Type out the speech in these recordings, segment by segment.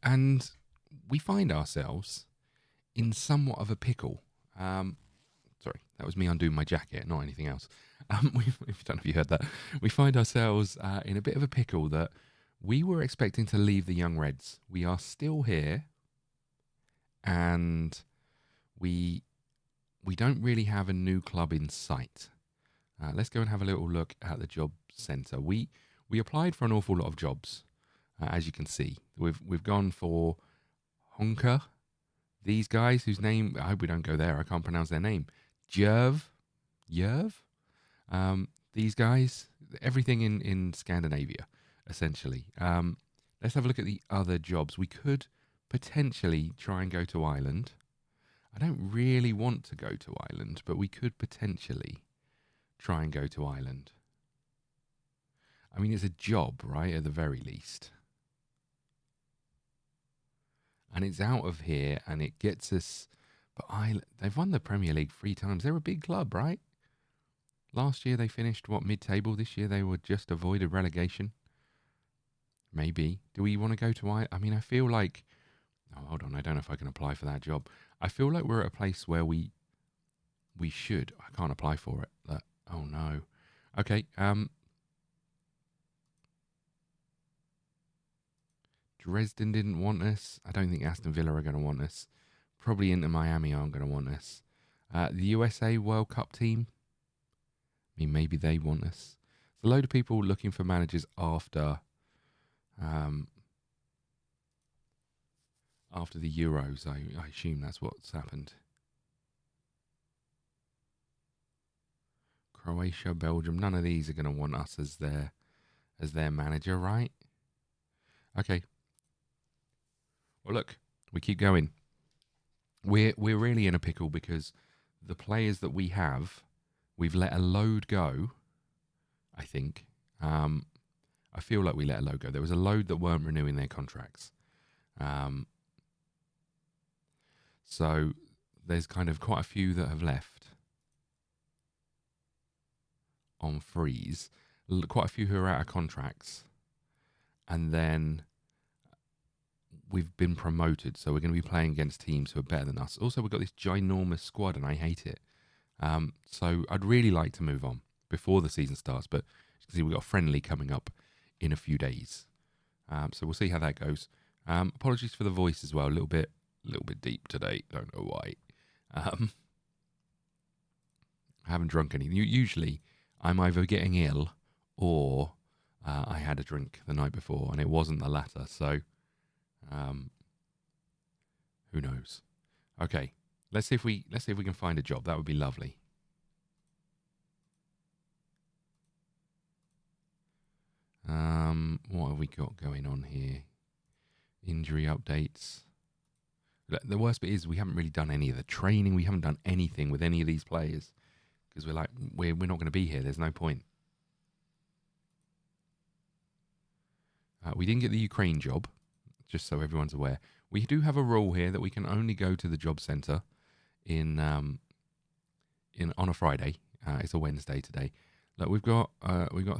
And we find ourselves in somewhat of a pickle. Sorry, that was me undoing my jacket, not anything else. I don't know if you heard that. We find ourselves in a bit of a pickle that we were expecting to leave the Young Reds. We are still here, and we don't really have a new club in sight. Let's go and have a little look at the job centre. We applied for an awful lot of jobs, as you can see. We've gone for Honka. These guys whose name, I hope we don't go there. I can't pronounce their name. Yerv. These guys, everything in Scandinavia, essentially. Let's have a look at the other jobs. We could potentially try and go to Ireland. I don't really want to go to Ireland, but we could potentially try and go to Ireland. I mean, it's a job, right, at the very least. And it's out of here, and it gets us... But they've won the Premier League 3 times. They're a big club, right? Last year they finished, mid-table? This year they were just avoided relegation. Maybe. Do we want to go to Ireland? I mean, I feel like... Oh, hold on. I don't know if I can apply for that job. I feel like we're at a place where we should. I can't apply for it. Oh, no. Okay. Dresden didn't want us. I don't think Aston Villa are going to want us. Probably Inter Miami aren't going to want us. The USA World Cup team. I mean, maybe they want us. There's a load of people looking for managers after the Euros. I assume that's what's happened. Croatia, Belgium. None of these are going to want us as their manager, right? Okay. Well, look, we keep going. We're really in a pickle because the players that we have, we've let a load go. I think. I feel like we let a load go. There was a load that weren't renewing their contracts. So there's kind of quite a few that have left on freeze. Quite a few who are out of contracts. And then we've been promoted, so we're going to be playing against teams who are better than us. Also, we've got this ginormous squad, and I hate it. So I'd really like to move on before the season starts, but as you can see, we've got a friendly coming up in a few days. So we'll see how that goes. Apologies for the voice as well, a little bit deep today. Don't know why. I haven't drunk anything. Usually, I'm either getting ill or I had a drink the night before, and it wasn't the latter. So, who knows? Okay, let's see if we can find a job. That would be lovely. What have we got going on here? Injury updates. The worst bit is we haven't really done any of the training. We haven't done anything with any of these players because we're like, we're not going to be here. There's no point. We didn't get the Ukraine job, just so everyone's aware. We do have a rule here that we can only go to the job centre on a Friday. It's a Wednesday today. Look, we've got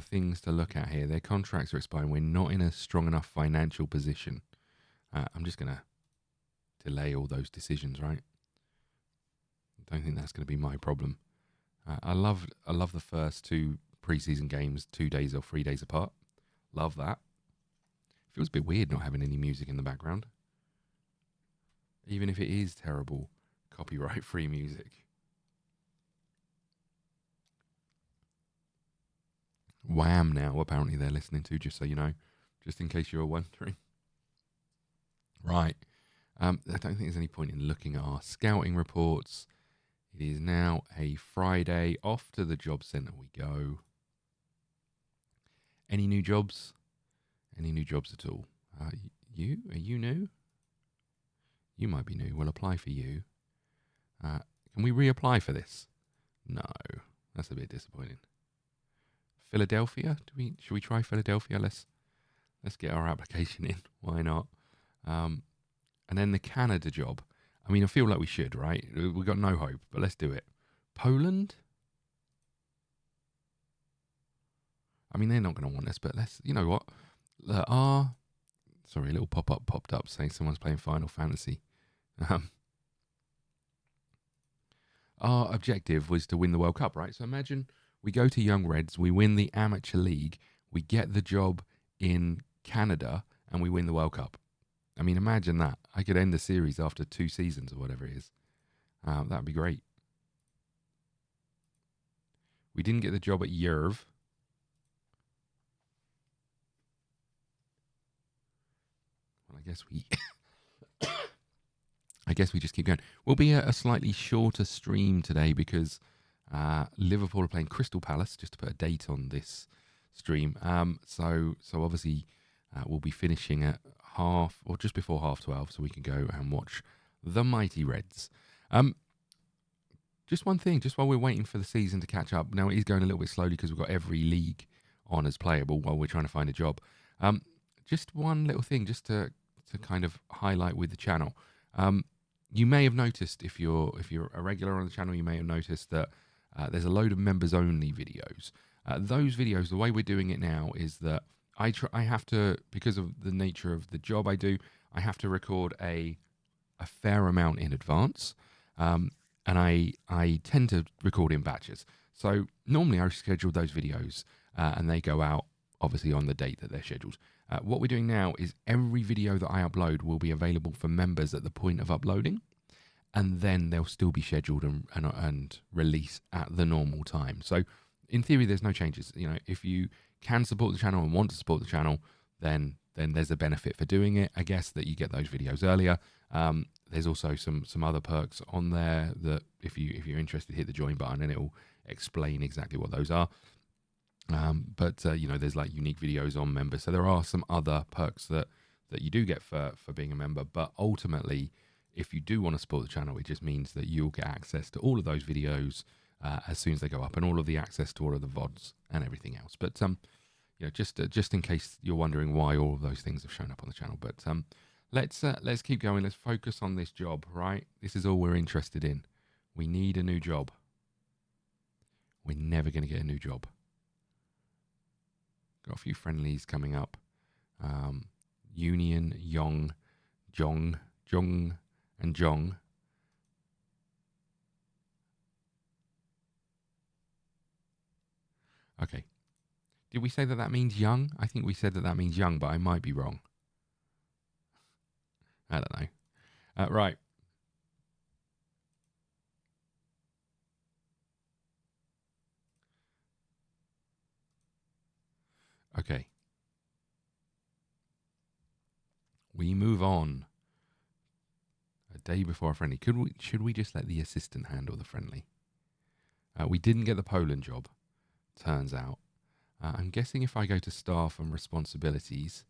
things to look at here. Their contracts are expiring. We're not in a strong enough financial position. I'm just going to delay all those decisions, right? I don't think that's going to be my problem. I love the first 2 preseason games 2 days or 3 days apart. Love that. Feels a bit weird not having any music in the background. Even if it is terrible copyright-free music. Wham now, apparently they're listening to, just so you know. Just in case you were wondering. Right. I don't think there's any point in looking at our scouting reports. It is now a Friday. Off to the job centre we go. Any new jobs? Any new jobs at all? Are you new? You might be new. We'll apply for you. Can we reapply for this? No. That's a bit disappointing. Philadelphia? Should we try Philadelphia? Let's get our application in. Why not? And then the Canada job. I mean, I feel like we should, right? We've got no hope, but let's do it. Poland? I mean, they're not going to want us, but you know what? Sorry, a little pop-up popped up saying someone's playing Final Fantasy. Our objective was to win the World Cup, right? So imagine we go to Young Reds, we win the Amateur League, we get the job in Canada, and we win the World Cup. I mean, imagine that. I could end the series after 2 seasons or whatever it is. That'd be great. We didn't get the job at Yerv. Well, I guess we just keep going. We'll be a slightly shorter stream today because Liverpool are playing Crystal Palace, just to put a date on this stream. So obviously we'll be finishing at half or just before 12:30, so we can go and watch the mighty Reds. Just one thing, just while we're waiting for the season to catch up. Now it is going a little bit slowly because we've got every league on as playable while we're trying to find a job. Just one little thing, just to kind of highlight with the channel. You may have noticed, if you're a regular on the channel, you may have noticed that there's a load of members only videos. Those videos, the way we're doing it now is that I have to, because of the nature of the job I do, I have to record a fair amount in advance, and I tend to record in batches. So normally I schedule those videos and they go out obviously on the date that they're scheduled. What we're doing now is every video that I upload will be available for members at the point of uploading, and then they'll still be scheduled and released at the normal time. So in theory, there's no changes. You know, if you can support the channel and want to support the channel, then there's a benefit for doing it. I guess that you get those videos earlier. There's also some other perks on there that if you're interested, hit the join button and it will explain exactly what those are. But there's like unique videos on members. So there are some other perks that you do get for being a member. But ultimately, if you do want to support the channel, it just means that you'll get access to all of those videos as soon as they go up, and all of the access to all of the VODs and everything else. But just in case you're wondering why all of those things have shown up on the channel. But let's keep going. Let's focus on this job, right? This is all we're interested in. We need a new job. We're never going to get a new job. Got a few friendlies coming up. Union, Yong, Jong, and Jong. Okay. Did we say that means young? I think we said that means young, but I might be wrong. I don't know. Right. Okay. We move on. A day before a friendly. Should we just let the assistant handle the friendly? We didn't get the Poland job, turns out. I'm guessing if I go to staff and responsibilities,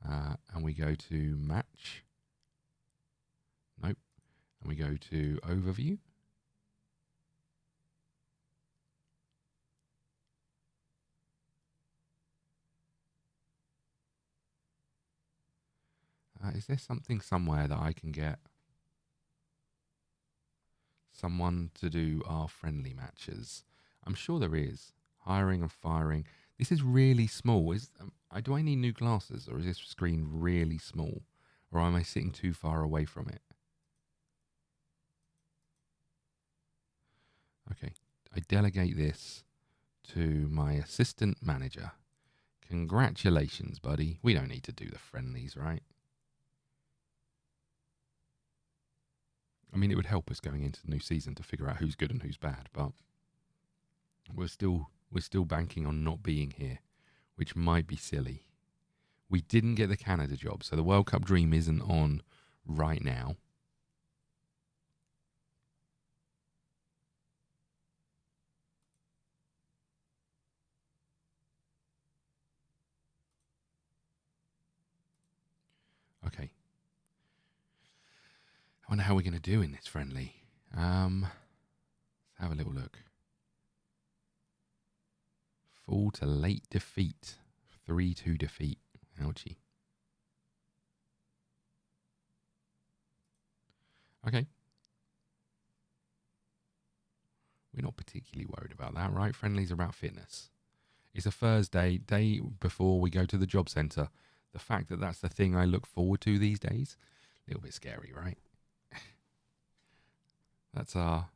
and we go to match. Nope. And we go to overview. Is there something somewhere that I can get someone to do our friendly matches? I'm sure there is. Hiring and firing. This is really small. Do I need new glasses, or is this screen really small? Or am I sitting too far away from it? Okay. I delegate this to my assistant manager. Congratulations, buddy. We don't need to do the friendlies, right? I mean, it would help us going into the new season to figure out who's good and who's bad, but we're still banking on not being here, which might be silly. We didn't get the Canada job, so the World Cup dream isn't on right now. Okay. I wonder how we're going to do in this friendly. Let's have a little look. Full to late defeat. 3-2 defeat. Ouchie. Okay. We're not particularly worried about that, right? Friendlies are about fitness. It's a Thursday, day before we go to the job centre. the fact that that's the thing I look forward to these days, a little bit scary, right? That's our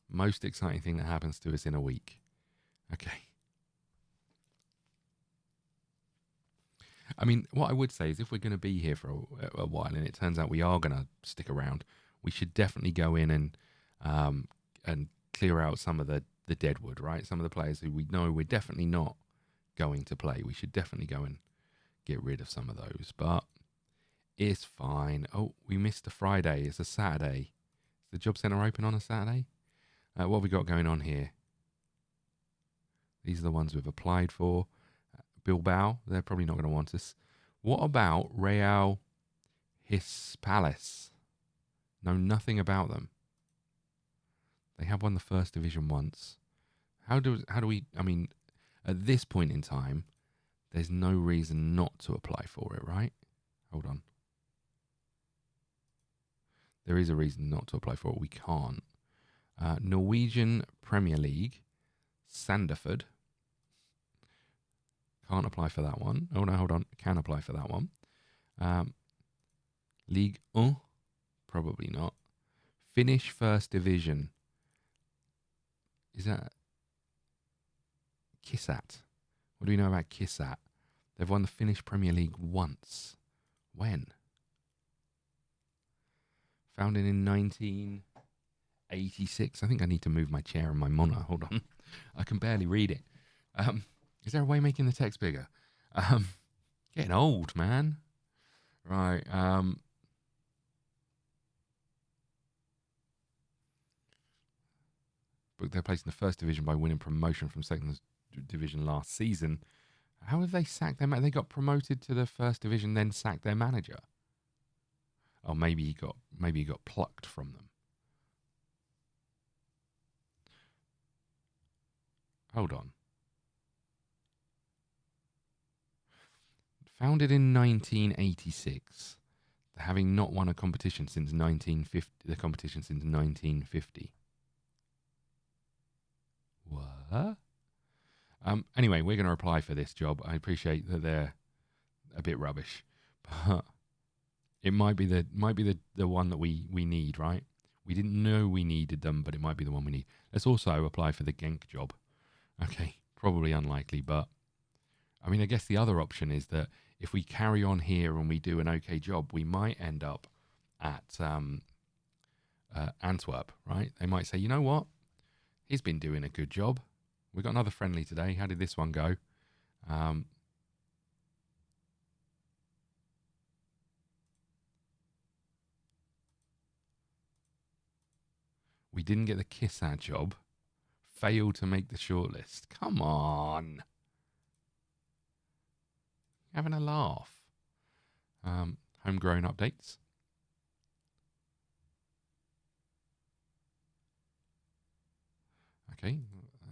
most exciting thing that happens to us in a week. Okay. I mean, what I would say is if we're going to be here for a while and it turns out we are going to stick around, we should definitely go in and clear out some of the dead wood, right? Some of the players who we know we're definitely not going to play. We should definitely go and get rid of some of those. But it's fine. Oh, we missed a Friday. It's a Saturday. Is the job centre open on a Saturday? What have we got going on here? These are the ones we've applied for. Bilbao, they're probably not going to want us. What about Real Hispales? Know nothing about them. They have won the first division once. How do we? I mean, at this point in time, there's no reason not to apply for it, right? Hold on. There is a reason not to apply for it. We can't. Norwegian Premier League, Sandefjord. Can't apply for that one. Oh, no, hold on. Can apply for that one. Ligue 1, probably not. Finnish First Division. Is that Kissat? What do we know about Kissat? They've won the Finnish Premier League once. When? Founded in 1986. I think I need to move my chair and my monitor. Hold on. I can barely read it. Is there a way of making the text bigger? Getting old, man. Right. But they're placed in the first division by winning promotion from second division last season. How have they sacked their They got promoted to the first division, then sacked their manager. Oh, maybe he got plucked from them. Hold on. Founded in 1986, having not won a competition since 1950. What? Anyway, we're going to apply for this job. I appreciate that they're a bit rubbish, but it might be the one that we need, right? We didn't know we needed them, but it might be the one we need. Let's also apply for the Genk job. Okay, probably unlikely, but I mean, I guess the other option is that if we carry on here and we do an okay job, we might end up at Antwerp, right? They might say, you know what? He's been doing a good job. We got another friendly today. How did this one go? We didn't get the Kissad job. Failed to make the shortlist. Come on. Having a laugh. Homegrown updates. Okay,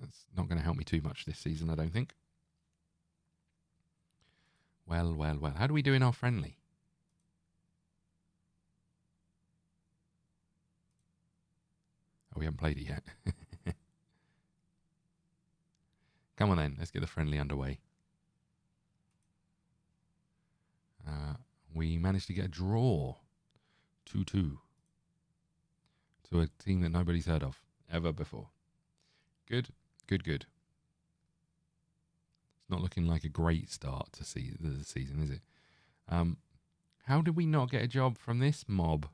that's not going to help me too much this season, I don't think. Well. How do we do in our friendly? Oh, we haven't played it yet. Come on then, let's get the friendly underway. We managed to get a draw. 2-2. To a team that nobody's heard of ever before. Good. It's not looking like a great start to see the season, is it? How did we not get a job from this mob?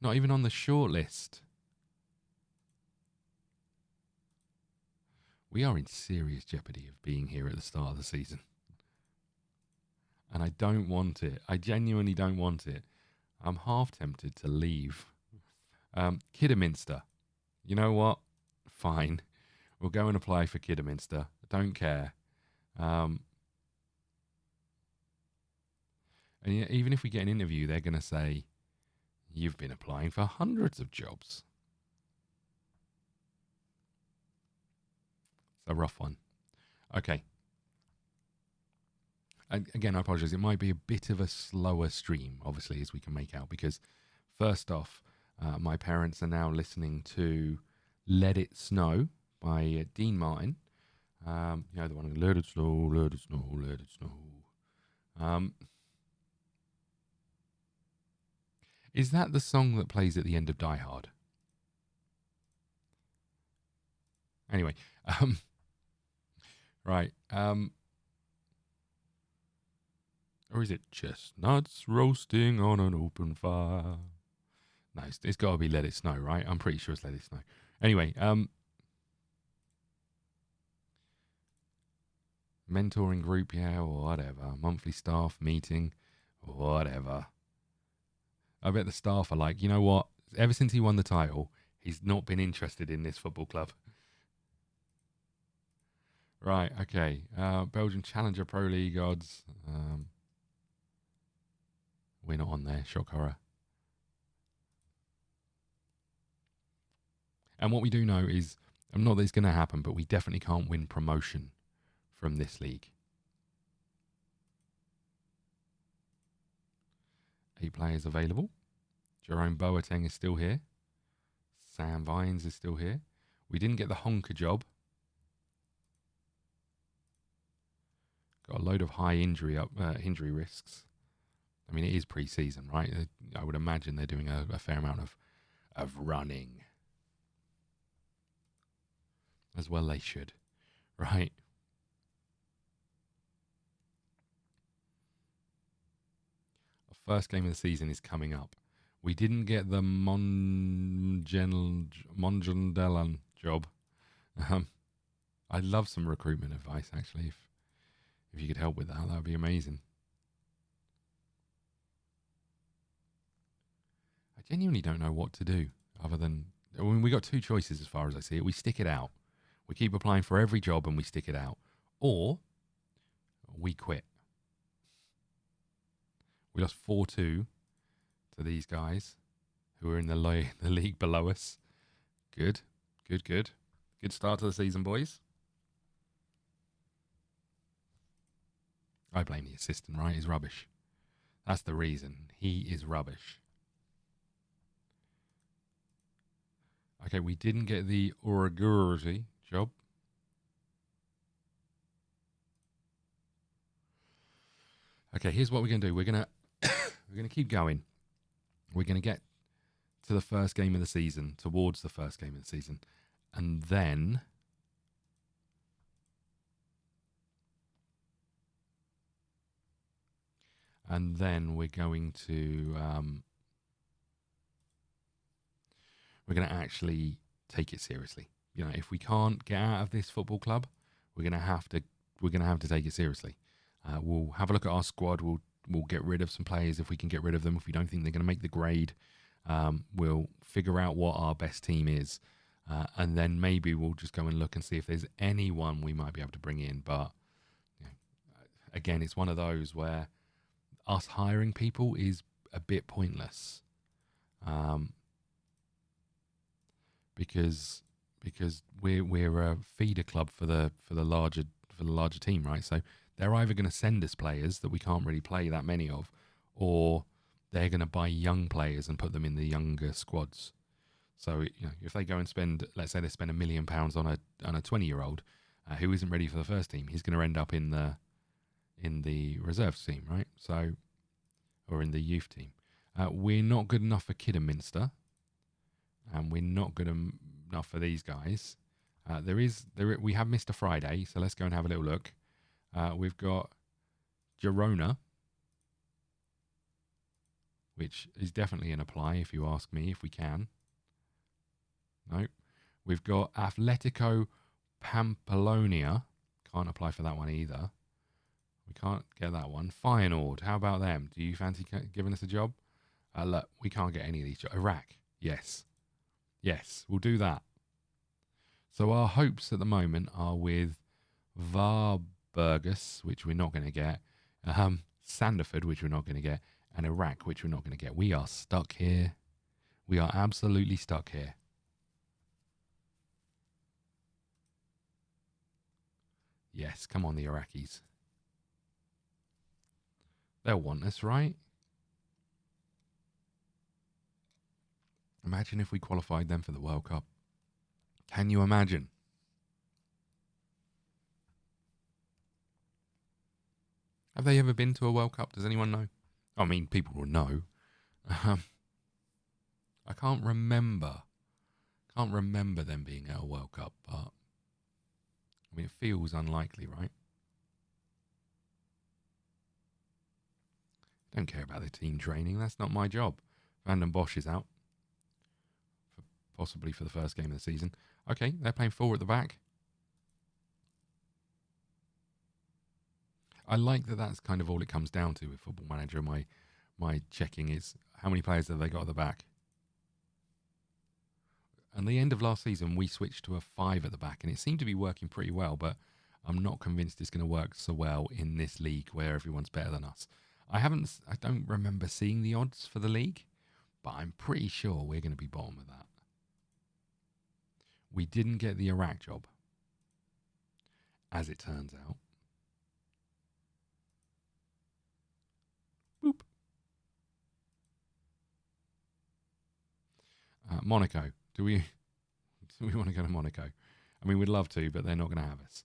Not even on the shortlist. We are in serious jeopardy of being here at the start of the season. And I don't want it. I genuinely don't want it. I'm half tempted to leave. Kidderminster. You know what? Fine. We'll go and apply for Kidderminster. Don't care. And even if we get an interview, they're going to say, you've been applying for hundreds of jobs. It's a rough one. Okay. Again, I apologize. It might be a bit of a slower stream, obviously, as we can make out, because first off, my parents are now listening to Let It Snow by Dean Martin. You know, the one, let it snow, let it snow, let it snow. Is that the song that plays at the end of Die Hard? Anyway, right. Or is it chestnuts roasting on an open fire? No, it's got to be Let It Snow, right? I'm pretty sure it's Let It Snow. Anyway, mentoring group, yeah, or whatever. Monthly staff meeting, whatever. I bet the staff are like, you know what? Ever since he won the title, he's not been interested in this football club. Right, okay. Belgian Challenger Pro League odds. We're not on there. Shock horror. And what we do know is, not that it's going to happen, but we definitely can't win promotion from this league. 8 players available. Jerome Boateng is still here. Sam Vines is still here. We didn't get the Honka job. Got a load of high injury risks. I mean, it is pre-season, right? I would imagine they're doing a fair amount of running. As well they should, right? Our first game of the season is coming up. We didn't get the Monjandelan job. I'd love some recruitment advice, actually. If you could help with that, that would be amazing. I genuinely don't know what to do other than... I mean, we got 2 choices as far as I see it. We stick it out. We keep applying for every job and we stick it out. Or we quit. We lost 4-2 to these guys who are in the league below us. Good. Good start to the season, boys. I blame the assistant, right? He's rubbish. That's the reason. He is rubbish. Okay, we didn't get the Uragurzi job. Okay, here's what we're going to do. We're going to keep going. We're going to get to the first game of the season, towards the first game of the season. And then we're going to actually take it seriously. You know, if we can't get out of this football club, we're going to have to take it seriously. We'll have a look at our squad. We'll get rid of some players if we can get rid of them. If we don't think they're going to make the grade, we'll figure out what our best team is, and then maybe we'll just go and look and see if there's anyone we might be able to bring in. But you know, again, it's one of those where us hiring people is a bit pointless, because we're a feeder club for the larger team, right? So they're either going to send us players that we can't really play that many of, or they're going to buy young players and put them in the younger squads. So you know, if they go and spend, let's say they spend £1 million on a 20-year-old who isn't ready for the first team, he's going to end up in the reserves team, right? So, or in the youth team. We're not good enough for Kidderminster, and we're not good enough for these guys. We have Mr. Friday, so let's go and have a little look. We've got Girona, which is definitely an apply if you ask me, if we can. No. We've got Atletico Pamplona. Can't apply for that one either. We can't get that one. Feyenoord, how about them? Do you fancy giving us a job? Look, we can't get any of these jobs. Iraq, yes. Yes, we'll do that. So our hopes at the moment are with Varbergus, which we're not going to get, Sanderford, which we're not going to get, and Iraq, which we're not going to get. We are stuck here. We are absolutely stuck here. Yes, come on, the Iraqis. They'll want us, right? Imagine if we qualified them for the World Cup. Can you imagine? Have they ever been to a World Cup? Does anyone know? I mean, people will know. I can't remember. Can't remember them being at a World Cup, but I mean, it feels unlikely, right? Don't care about the team training. That's not my job. Van den Bosch is out, possibly for the first game of the season. Okay, they're playing 4 at the back. I like that that's kind of all it comes down to with Football Manager. My checking is how many players have they got at the back. And the end of last season, we switched to a 5 at the back, and it seemed to be working pretty well, but I'm not convinced it's going to work so well in this league where everyone's better than us. I don't remember seeing the odds for the league, but I'm pretty sure we're going to be bottom of that. We didn't get the Iraq job, as it turns out. Boop. Monaco. Do we want to go to Monaco? I mean, we'd love to, but they're not going to have us.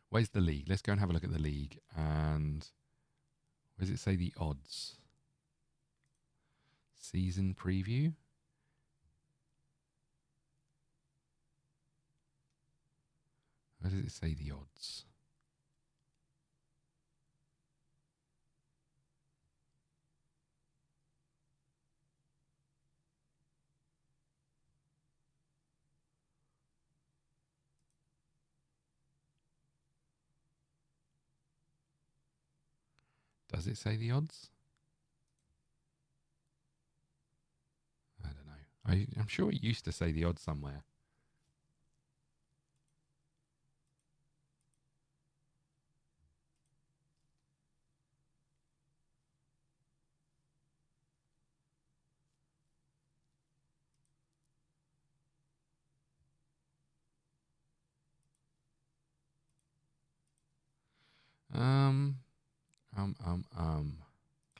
Where's the league? Let's go and have a look at the league. And where does it say the odds? Season preview. Where does it say the odds? Does it say the odds? I don't know. I'm sure it used to say the odds somewhere.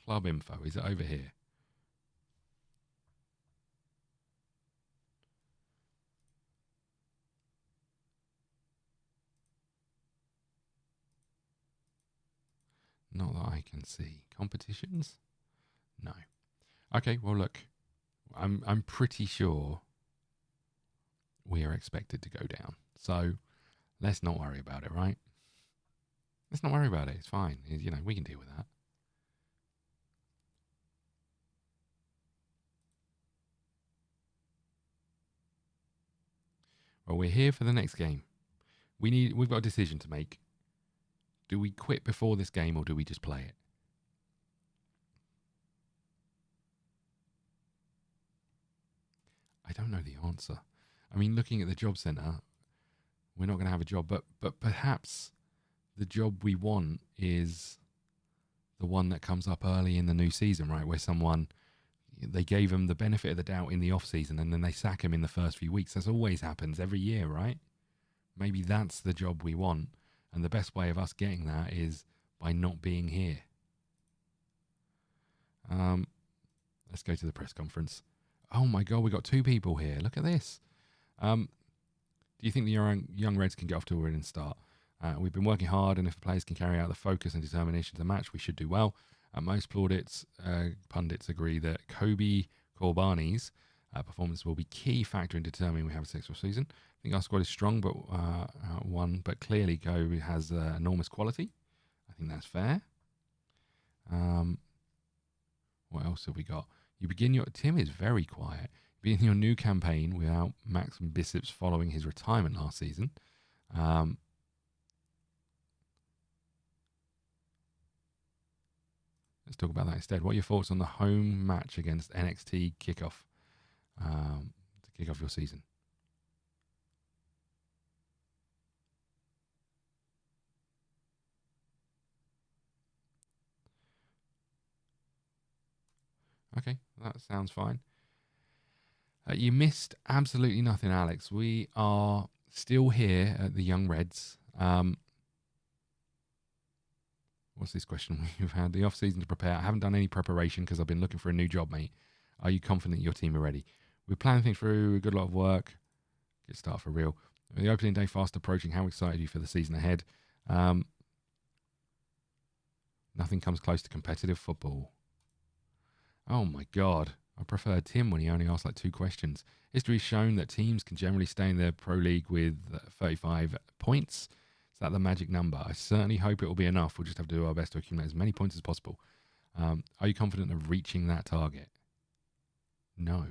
Club info. Is it over here? Not that I can see. Competitions? No. Okay, well look. I'm pretty sure we are expected to go down. So let's not worry about it, right? Let's not worry about it. It's fine. You know, we can deal with that. Well, we're here for the next game. We've got a decision to make. Do we quit before this game or do we just play it? I don't know the answer. I mean, looking at the job centre, we're not going to have a job, but perhaps the job we want is the one that comes up early in the new season, right? Where they gave them the benefit of the doubt in the off season and then they sack them in the first few weeks. That always happens every year, right? Maybe that's the job we want. And the best way of us getting that is by not being here. Let's go to the press conference. Oh my God, we got 2 people here. Look at this. Do you think the young Reds can get off to a winning start? We've been working hard, and if the players can carry out the focus and determination to the match, we should do well. Most pundits agree that Kobe Corbani's performance will be key factor in determining we have a successful season. I think our squad is strong, but clearly Kobe has enormous quality. I think that's fair. What else have we got? Tim is very quiet. You begin your new campaign without Max Bissop's following his retirement last season. Let's talk about that instead. What are your thoughts on the home match against NXT kickoff to kick off your season? Okay, that sounds fine. You missed absolutely nothing, Alex. We are still here at the Young Reds. What's this question? We've had the off-season to prepare. I haven't done any preparation because I've been looking for a new job, mate. Are you confident your team are ready? We're planning things through. A good lot of work. Get started for real. The opening day fast approaching. How excited are you for the season ahead? Nothing comes close to competitive football. Oh my God. I prefer Tim when he only asked like 2 questions. History has shown that teams can generally stay in their pro league with 35 points. Is that the magic number? I certainly hope it will be enough. We'll just have to do our best to accumulate as many points as possible. Are you confident of reaching that target? No.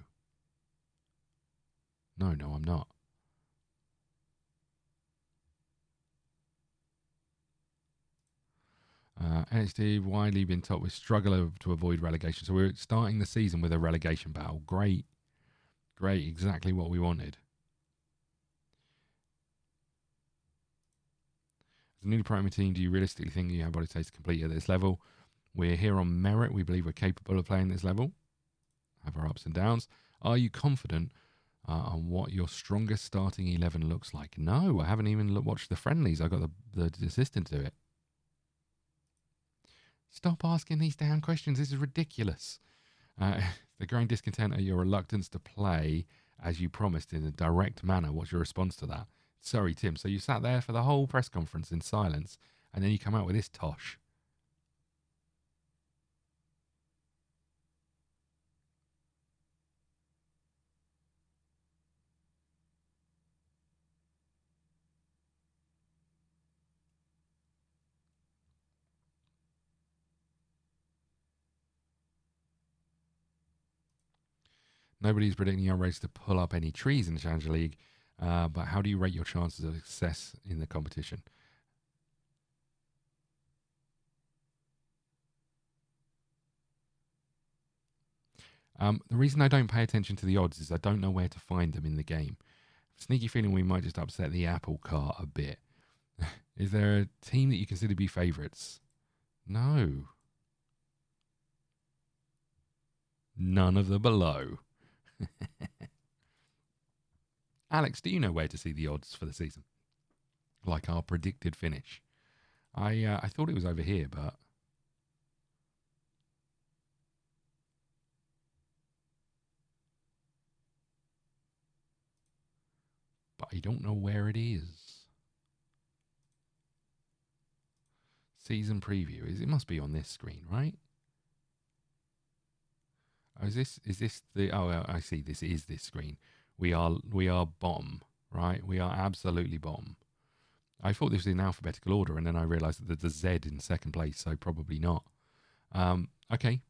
No, I'm not. NXT widely been told we struggle to avoid relegation. So we're starting the season with a relegation battle. Great. Exactly what we wanted. As a newly primary team, do you realistically think you have what it takes to complete at this level? We're here on merit. We believe we're capable of playing this level. Have our ups and downs. Are you confident on what your strongest starting 11 looks like? No, I haven't even watched the friendlies. I got the assistant to it. Stop asking these damn questions. This is ridiculous. The growing discontent at your reluctance to play as you promised in a direct manner. What's your response to that? Sorry, Tim. So you sat there for the whole press conference in silence, and then you come out with this tosh. Nobody's predicting your race to pull up any trees in the Challenger League, but how do you rate your chances of success in the competition? The reason I don't pay attention to the odds is I don't know where to find them in the game. Sneaky feeling we might just upset the apple cart a bit. Is there a team that you consider to be favourites? No. None of the below. Alex, do you know where to see the odds for the season? Like our predicted finish. I thought it was over here, but I don't know where it is. Season preview. It must be on this screen, right? Oh, is this the? Oh, I see. This is this screen. We are bottom, right? We are absolutely bottom. I thought this was in alphabetical order, and then I realised that there's a Z in second place, so probably not. Okay.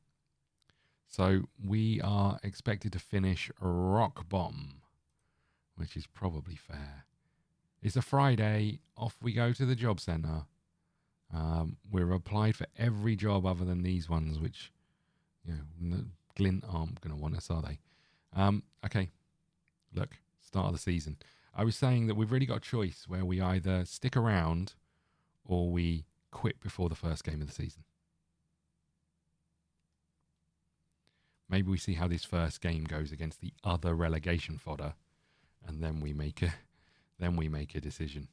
So we are expected to finish rock bottom, which is probably fair. It's a Friday. Off we go to the job centre. We're applied for every job other than these ones, which, Glint aren't going to want us, are they? Okay. Look, start of the season. I was saying that we've really got a choice where we either stick around or we quit before the first game of the season. Maybe we see how this first game goes against the other relegation fodder, and then we make a decision.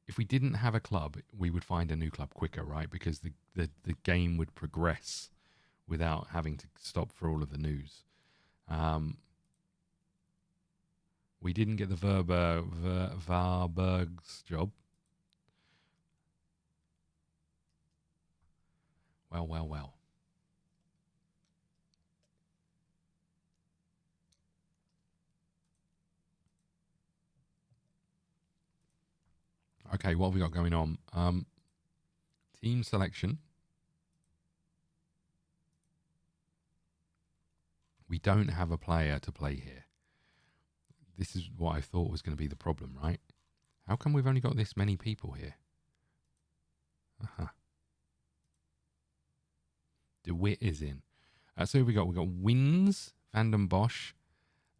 If we didn't have a club, we would find a new club quicker, right? Because the game would progress without having to stop for all of the news. We didn't get the Varberg's job. Well. Okay, what have we got going on? Team selection. We don't have a player to play here. This is what I thought was going to be the problem, right? How come we've only got this many people here? DeWitt is in. So who we got? We got Wins, Van Bosch,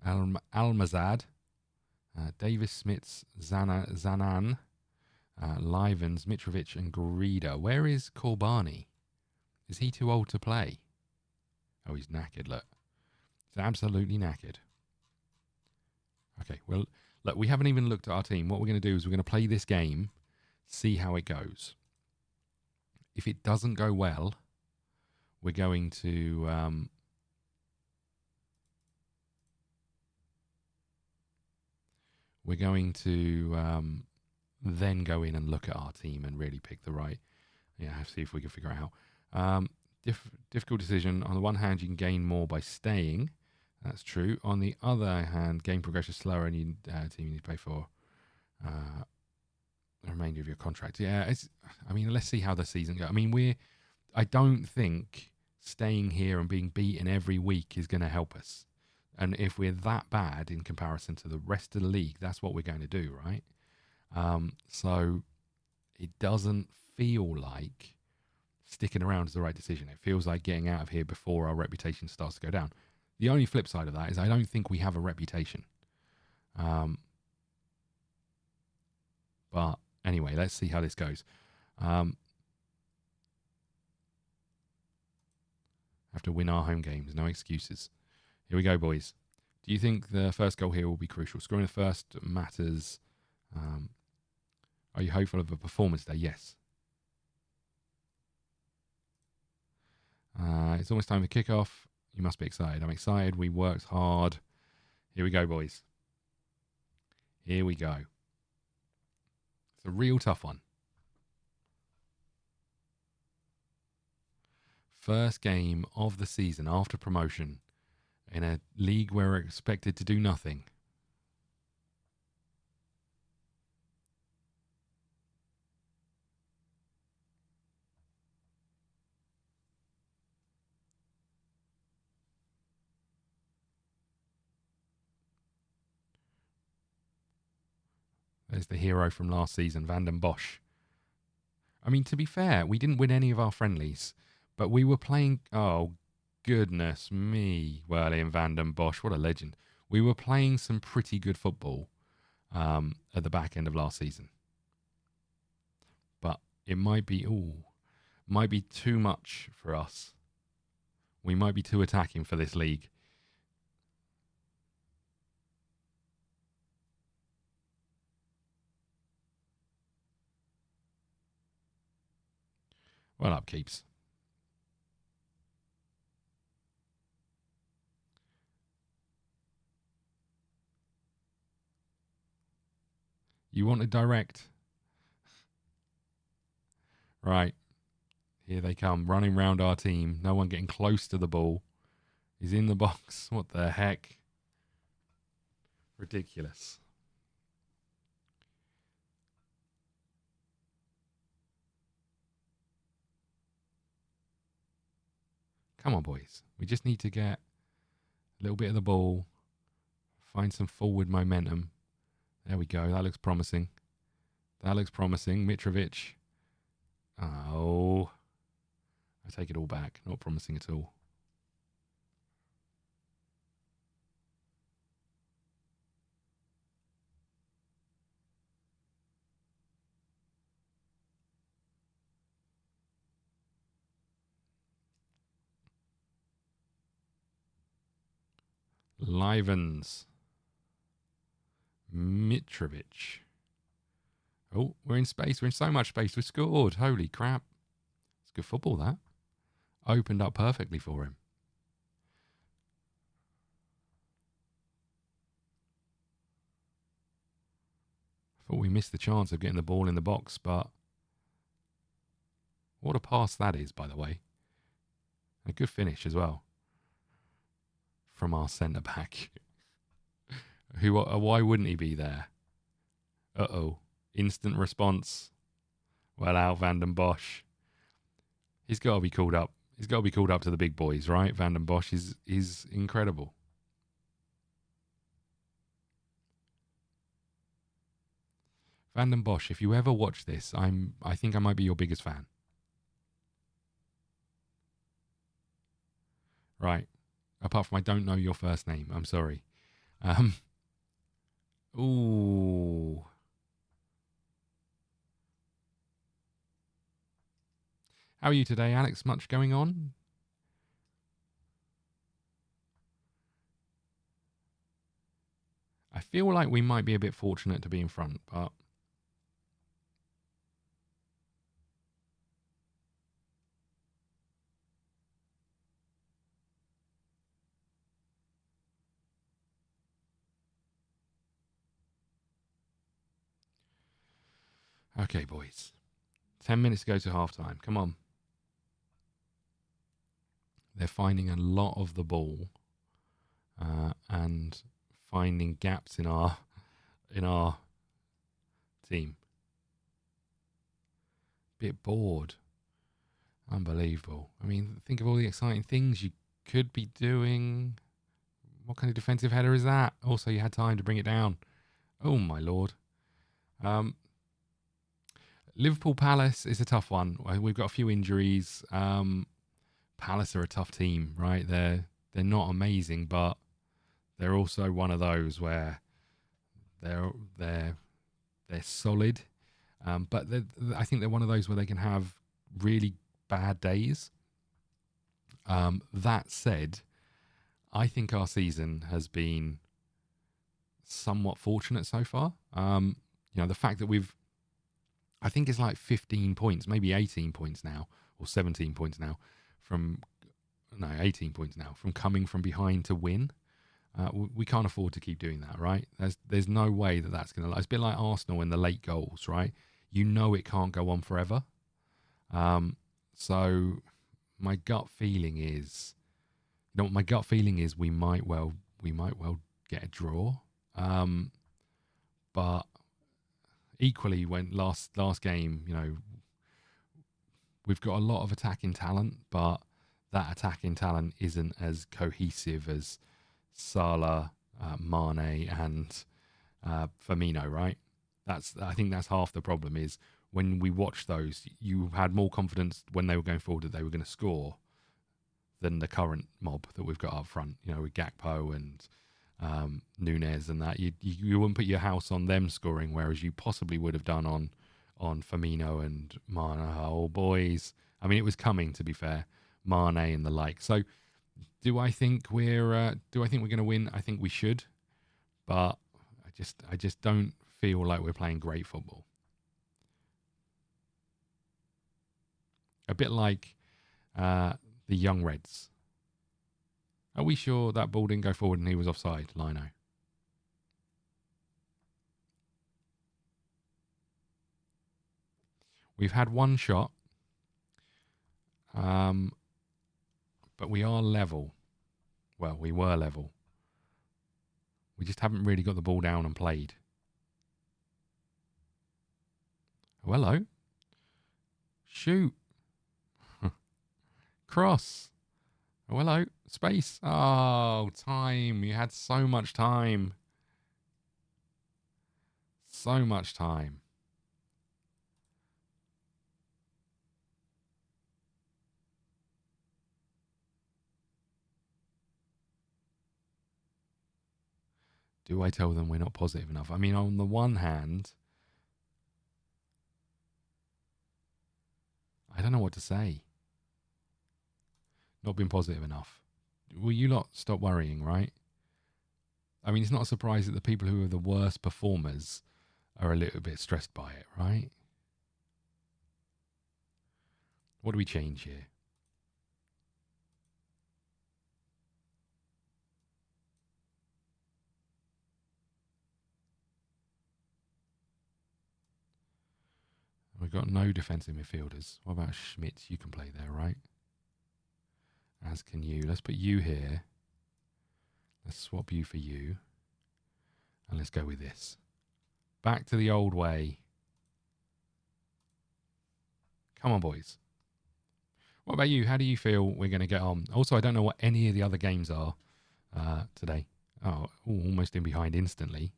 Almazad, Davis Smits, Zanan, Livens, Mitrovic, and Grida. Where is Corbani? Is he too old to play? Oh, he's knackered, look. He's absolutely knackered. Okay, well, look, we haven't even looked at our team. What we're going to do is we're going to play this game, see how it goes. If it doesn't go well, we're going to we're going to then go in and look at our team and really pick the right. Yeah, see if we can figure it out. Difficult decision. On the one hand, you can gain more by staying. That's true. On the other hand, game progression is slower, and you team you need to pay for the remainder of your contract. Yeah, I mean, let's see how the season goes. I mean, I don't think staying here and being beaten every week is going to help us. And if we're that bad in comparison to the rest of the league, that's what we're going to do, right? So it doesn't feel like sticking around is the right decision. It feels like getting out of here before our reputation starts to go down. The only flip side of that is I don't think we have a reputation. But anyway, let's see how this goes. Have to win our home games. No excuses. Here we go, boys. Do you think the first goal here will be crucial? Scoring the first matters. Are you hopeful of a performance today? Yes. It's almost time for kickoff. You must be excited. I'm excited. We worked hard. Here we go, boys. Here we go. It's a real tough one. First game of the season after promotion in a league where we're expected to do nothing. There's the hero from last season, Van den Bosch. I mean, to be fair, we didn't win any of our friendlies, but we were playing... Oh, goodness me. Well, Ian Van den Bosch, what a legend. We were playing some pretty good football at the back end of last season. But it might be too much for us. We might be too attacking for this league. Well, upkeeps. You want a direct? Right. Here they come, running round our team. No one getting close to the ball. He's in the box. What the heck? Ridiculous. Come on, boys. We just need to get a little bit of the ball. Find some forward momentum. There we go. That looks promising. That looks promising. Mitrovic. Oh. I take it all back. Not promising at all. Livens. Mitrovic. Oh, we're in space. We're in so much space. We scored. Holy crap. It's good football, that. Opened up perfectly for him. I thought we missed the chance of getting the ball in the box, but what a pass that is, by the way. A good finish as well from our centre-back. Why wouldn't he be there? Uh-oh. Instant response. Well out, Van den Bosch. He's got to be called up. He's got to be called up to the big boys, right? Van den Bosch is incredible. Van den Bosch, if you ever watch this, I think I might be your biggest fan. Right. Apart from I don't know your first name. I'm sorry. Ooh. How are you today, Alex? Much going on? I feel like we might be a bit fortunate to be in front, but... Okay, boys. 10 minutes to go to half time. Come on. They're finding a lot of the ball and finding gaps in our team. Bit bored. Unbelievable. I mean, think of all the exciting things you could be doing. What kind of defensive header is that? Also, you had time to bring it down. Oh, my Lord. Liverpool Palace is a tough one. We've got a few injuries. Palace are a tough team, right? They're not amazing, but they're also one of those where they're solid. But I think they're one of those where they can have really bad days. That said, I think our season has been somewhat fortunate so far. The fact that I think it's like 15 points, maybe 18 points now, or 17 points now, 18 points now, from coming from behind to win. We can't afford to keep doing that, right? There's no way that's going to. It's a bit like Arsenal in the late goals, right? You know it can't go on forever. So my gut feeling is, we might well get a draw. But equally, when last game, we've got a lot of attacking talent, but that attacking talent isn't as cohesive as Salah, Mane, and Firmino, right? I think that's half the problem. Is when we watch those, you had more confidence when they were going forward that they were going to score than the current mob that we've got up front. With Gakpo and Nunez and that. You wouldn't put your house on them scoring, whereas you possibly would have done on Firmino and Mane. Oh, boys. I mean, it was coming, to be fair. Mane and the like. So, do I think we're going to win? I think we should, but I just don't feel like we're playing great football. A bit like the young Reds. Are we sure that ball didn't go forward and he was offside, Lino? We've had one shot, but we are level. Well, we were level. We just haven't really got the ball down and played. Oh, hello. Shoot. Cross. Oh, hello. Space. Oh, time. You had so much time. So much time. Do I tell them we're not positive enough? I mean, on the one hand, I don't know what to say. Not being positive enough. Will you lot stop worrying, right? I mean, it's not a surprise that the people who are the worst performers are a little bit stressed by it, right? What do we change here? We've got no defensive midfielders. What about Schmidt? You can play there, right? As can you. Let's put you here. Let's swap you for you. And let's go with this. Back to the old way. Come on, boys. What about you? How do you feel we're going to get on? Also, I don't know what any of the other games are today. Oh, almost in behind instantly.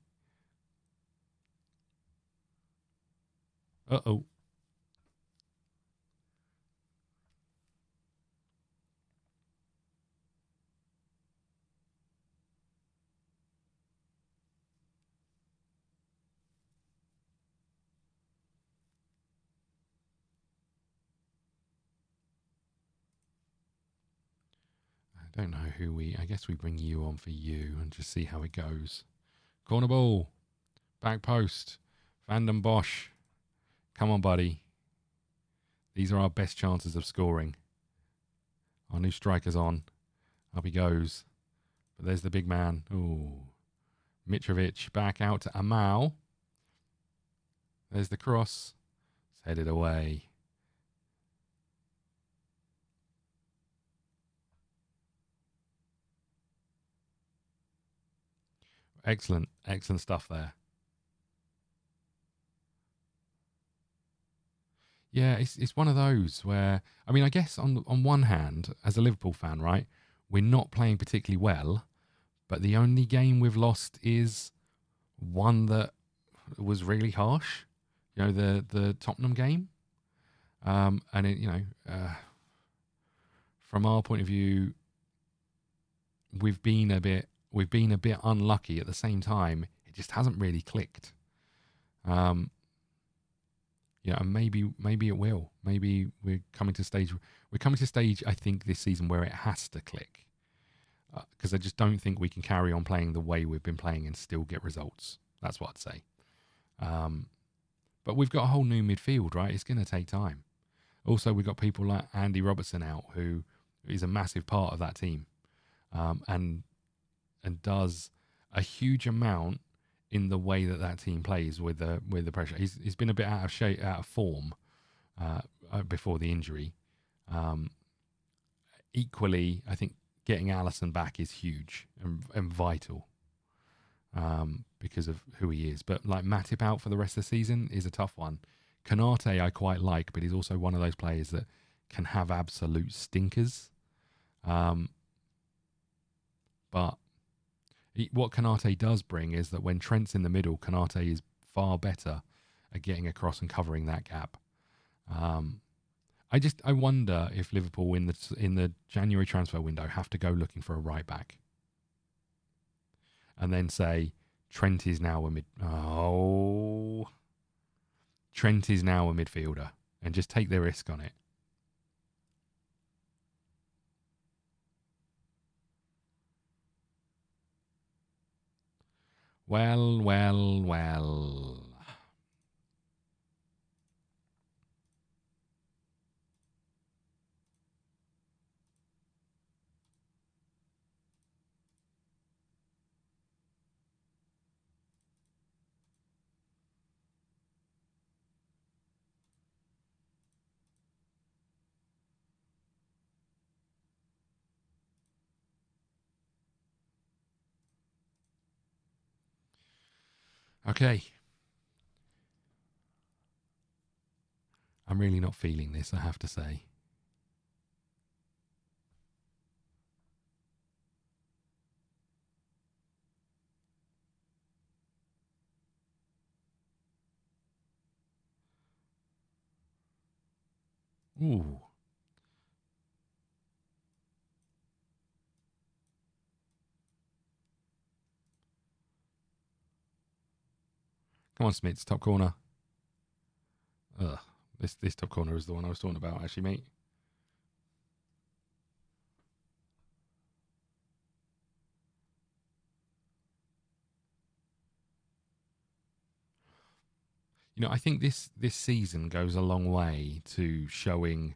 Uh-oh. I don't know who I guess we bring you on for you and just see how it goes. Corner ball. Back post. Van den Bosch. Come on, buddy. These are our best chances of scoring. Our new striker's on. Up he goes. But there's the big man. Ooh. Mitrovic back out to Amal. There's the cross. headed away. Excellent, excellent stuff there. Yeah, it's one of those where, I mean, I guess on one hand, as a Liverpool fan, right, we're not playing particularly well, but the only game we've lost is one that was really harsh. You know, the Tottenham game, and it, from our point of view, we've been a bit unlucky. At the same time, it just hasn't really clicked. Yeah, and maybe it will. Maybe we're coming to stage. We're coming to stage. I think this season where it has to click, because I just don't think we can carry on playing the way we've been playing and still get results. That's what I'd say. But we've got a whole new midfield, right? It's going to take time. Also, we've got people like Andy Robertson out, who is a massive part of that team, and does a huge amount in the way that team plays with the pressure. He's been a bit out of shape, out of form before the injury. Equally, I think getting Allison back is huge and vital because of who he is. But like Matip out for the rest of the season is a tough one. Kanate I quite like, but he's also one of those players that can have absolute stinkers. But what Kanate does bring is that when Trent's in the middle, Kanate is far better at getting across and covering that gap. I wonder if Liverpool in the January transfer window have to go looking for a right back, and then say Trent is now a midfielder, and just take their risk on it. Well. Okay. I'm really not feeling this, I have to say. Ooh. Come on, Smits, top corner. Ugh. This top corner is the one I was talking about, actually, mate. I think this season goes a long way to showing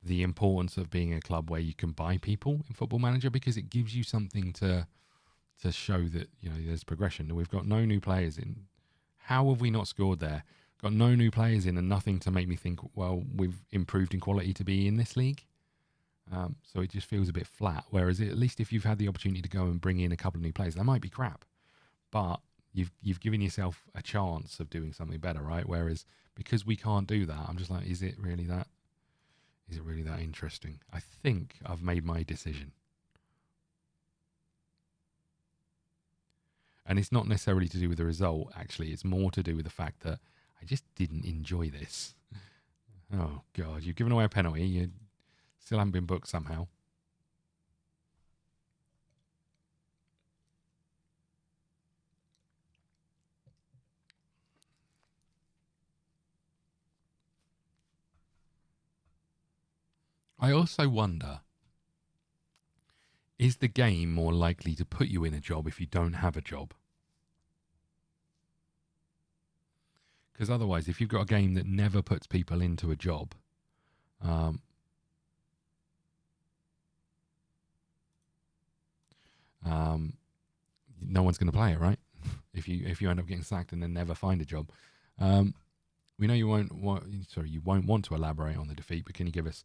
the importance of being a club where you can buy people in Football Manager, because it gives you something to show that there's progression. We've got no new players in. How have we not scored there? Got no new players in, and nothing to make me think, well, we've improved in quality to be in this league. So it just feels a bit flat. Whereas at least if you've had the opportunity to go and bring in a couple of new players, they might be crap, but you've given yourself a chance of doing something better, right? Whereas because we can't do that, I'm just like, is it really that interesting? I think I've made my decision. And it's not necessarily to do with the result, actually. It's more to do with the fact that I just didn't enjoy this. Oh, God. You've given away a penalty. You still haven't been booked somehow. I also wonder, is the game more likely to put you in a job if you don't have a job? Because otherwise, if you've got a game that never puts people into a job, no one's going to play it, right? if you end up getting sacked and then never find a job. We know you won't want to elaborate on the defeat, but can you give us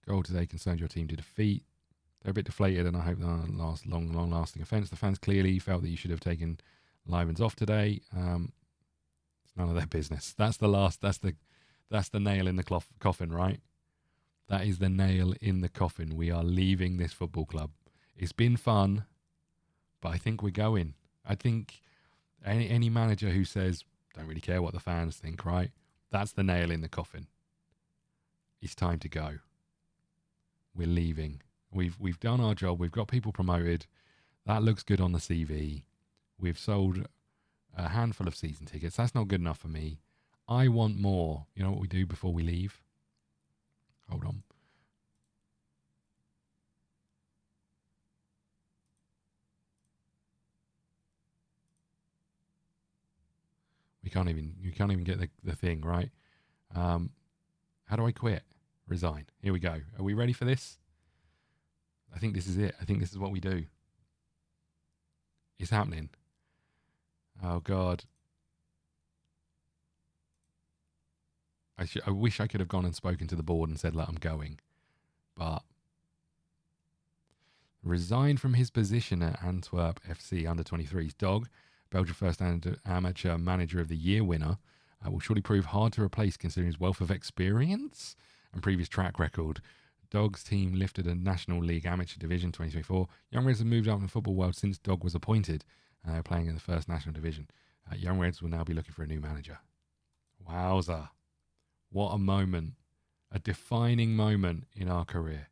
goal today concerned your team to defeat? They're a bit deflated, and I hope they'll last long-lasting offence. The fans clearly felt that you should have taken Livens off today. It's none of their business. That's the nail in the coffin, right? That is the nail in the coffin. We are leaving this football club. It's been fun, but I think we're going. I think any manager who says, don't really care what the fans think, right? That's the nail in the coffin. It's time to go. We're leaving. We've done our job. We've got people promoted. That looks good on the CV. We've sold a handful of season tickets. That's not good enough for me. I want more. You know what we do before we leave? Hold on. You can't even get the thing, right? How do I quit? Resign. Here we go. Are we ready for this? I think this is it. I think this is what we do. It's happening. Oh, God. I wish I could have gone and spoken to the board and said, look, I'm going. But resigned from his position at Antwerp FC under-23s. Dog, Belgium first amateur manager of the year winner, will surely prove hard to replace considering his wealth of experience and previous track record. Dog's team lifted a National League Amateur Division 2024. Young Reds have moved up in the football world since Dog was appointed, playing in the first National Division. Young Reds will now be looking for a new manager. Wowza. What a moment. A defining moment in our career.